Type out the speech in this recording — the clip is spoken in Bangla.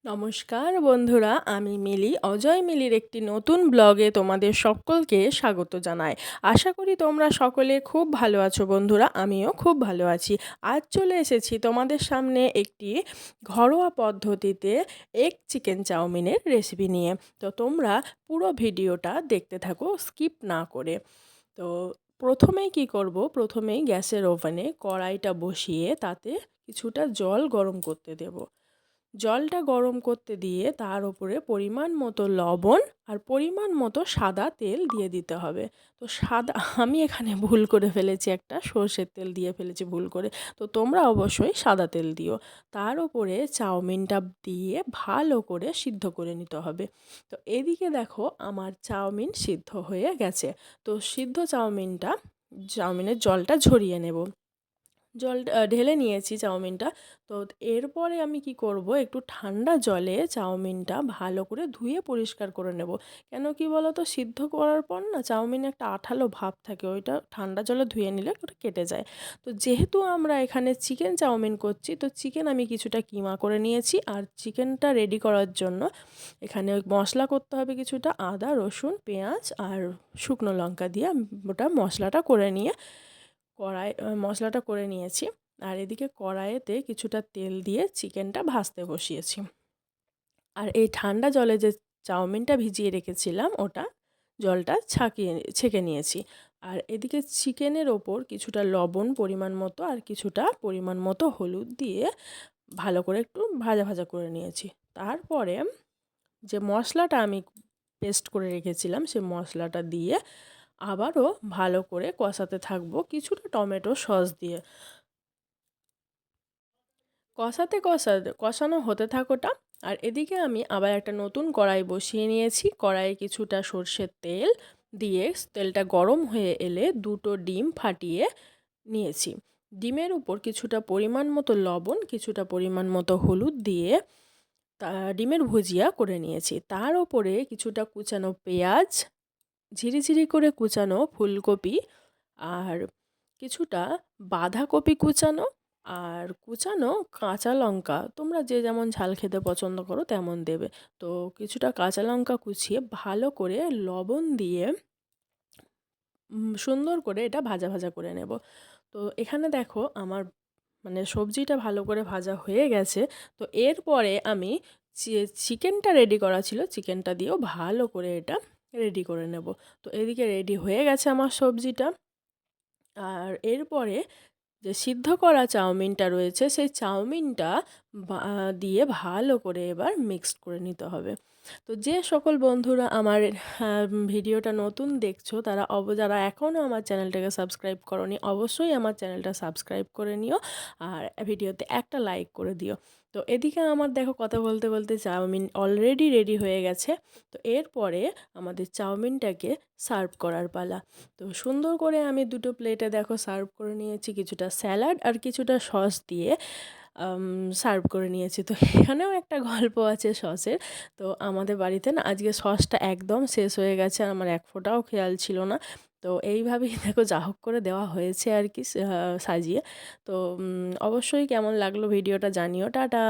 নমস্কার বন্ধুরা, আমি মিলি অজয় মিলির একটি নতুন ব্লগে তোমাদের সকলকে স্বাগত জানাই। আশা করি তোমরা সকলে খুব ভালো আছো বন্ধুরা, আমিও খুব ভালো আছি। আজ চলে এসেছি তোমাদের সামনে একটি ঘরোয়া পদ্ধতিতে এগ চিকেন চাউমিনের রেসিপি নিয়ে। তো তোমরা পুরো ভিডিওটা দেখতে থাকো স্কিপ না করে। তো প্রথমেই কি করব, প্রথমেই গ্যাসের ওভেনে কড়াইটা বসিয়ে তাতে কিছুটা জল গরম করতে দেব। জলটা গরম করতে দিয়ে তার উপরে পরিমাণ মতো লবণ আর পরিমাণ মতো সাদা তেল দিয়ে দিতে হবে। তো আমি এখানে ভুল করে ফেলেছি, একটা সর্ষের তেল দিয়ে ফেলেছি ভুল করে। তো তোমরা অবশ্যই সাদা তেল দিও। তার উপরে চাউমিনটা দিয়ে ভালো করে সিদ্ধ করে নিতে হবে। তো এদিকে দেখো আমার চাউমিন সিদ্ধ হয়ে গেছে। তো সিদ্ধ চাউমিনের জলটা ঝরিয়ে নেব। জলটা ঢেলে নিয়েছি চাউমিনটা। তো এরপরে আমি কি করব, একটু ঠান্ডা জলে চাউমিনটা ভালো করে ধুয়ে পরিষ্কার করে নেব। কেন কি বলো তো, সিদ্ধ করার পর না চাউমিনে একটা আঠালো ভাব থাকে, ওইটা ঠান্ডা জলে ধুয়ে নিলে ওটা কেটে যায়। তো যেহেতু আমরা এখানে চিকেন চাউমিন করছি, তো চিকেন আমি কিছুটা কিমা করে নিয়েছি। আর চিকেনটা রেডি করার জন্য এখানে মশলা করতে হবে কিছুটা, আদা রসুন পেঁয়াজ আর শুকনো লঙ্কা দিয়ে ওটা মশলাটা করে নিয়ে মশলাটা করে নিয়েছি। আর এদিকে কড়াইতে কিছুটা তেল দিয়ে চিকেনটা ভাজতে বসিয়েছি। আর এই ঠান্ডা জলে যে চাউমিনটা ভিজিয়ে রেখেছিলাম ওটা জলটা ছেঁকে নিয়েছি। আর এদিকে চিকেনের ওপর কিছুটা লবণ পরিমাণ মতো আর কিছুটা পরিমাণ মতো হলুদ দিয়ে ভালো করে একটু ভাজা ভাজা করে নিয়েছি। তারপরে যে মশলাটা আমি পেস্ট করে রেখেছিলাম সে মশলাটা দিয়ে আবারও ভালো করে কষাতে থাকবো কিছুটা টমেটো সস দিয়ে। কষানো হতে থাকোটা। আর এদিকে আমি আবার একটা নতুন কড়াই বসিয়ে নিয়েছি। কড়াইয়ে কিছুটা সর্ষের তেল দিয়ে তেলটা গরম হয়ে এলে দুটো ডিম ফাটিয়ে নিয়েছি। ডিমের উপর কিছুটা পরিমাণ মতো লবণ কিছুটা পরিমাণ মতো হলুদ দিয়ে ডিমের ভুজিয়া করে নিয়েছি। তার ওপরে কিছুটা কুচানো পেঁয়াজ, ঝিরিঝিরি করে কুচানো ফুলকপি আর কিছুটা বাঁধাকপি কুচানো আর কুচানো কাঁচা লঙ্কা, তোমরা যে যেমন ঝাল খেতে পছন্দ করো তেমন দেবে। তো কিছুটা কাঁচা লঙ্কা কুচিয়ে ভালো করে লবণ দিয়ে সুন্দর করে এটা ভাজা ভাজা করে নেব। তো এখানে দেখো আমার সবজিটা ভালো করে ভাজা হয়ে গেছে। তো এরপরে আমি চিকেনটা রেডি করা ছিল, চিকেনটা দিয়েও ভালো করে এটা রেডি করে নেব। তো এদিকে রেডি হয়ে গেছে আমার সবজিটা। আর এরপরে যে সিদ্ধ করা চাউমিনটা রয়েছে সেই চাউমিনটা দিয়ে ভালো করে এবার মিক্সড করে নিতে হবে। তো যে সকল বন্ধুরা আমার ভিডিওটা নতুন দেখছো যারা এখনও আমার চ্যানেলটাকে সাবস্ক্রাইব করোনি, অবশ্যই আমার চ্যানেলটা সাবস্ক্রাইব করে নিও আর ভিডিওতে একটা লাইক করে দিও। তো এদিকে আমার দেখো কথা বলতে বলতে চাউমিন অলরেডি রেডি হয়ে গেছে। তো এরপরে আমাদের চাউমিনটাকে সার্ভ করার পালা। তো সুন্দর করে আমি দুটো প্লেটে দেখো সার্ভ করে নিয়েছি, কিছুটা স্যালাড আর কিছুটা সস দিয়ে সার্ভ করে নিয়েছি। তো এখানেও একটা গল্প আছে সসের। তো আমাদের বাড়িতে না আজকে সসটা একদম শেষ হয়ে গেছে, আমার এক ফোঁটাও খেয়াল ছিল না। তো এইভাবেই দেখো যা হোক করে দেওয়া হয়েছে আর কি সাজিয়ে। তো অবশ্যই কেমন লাগলো ভিডিওটা জানিও। টাটা।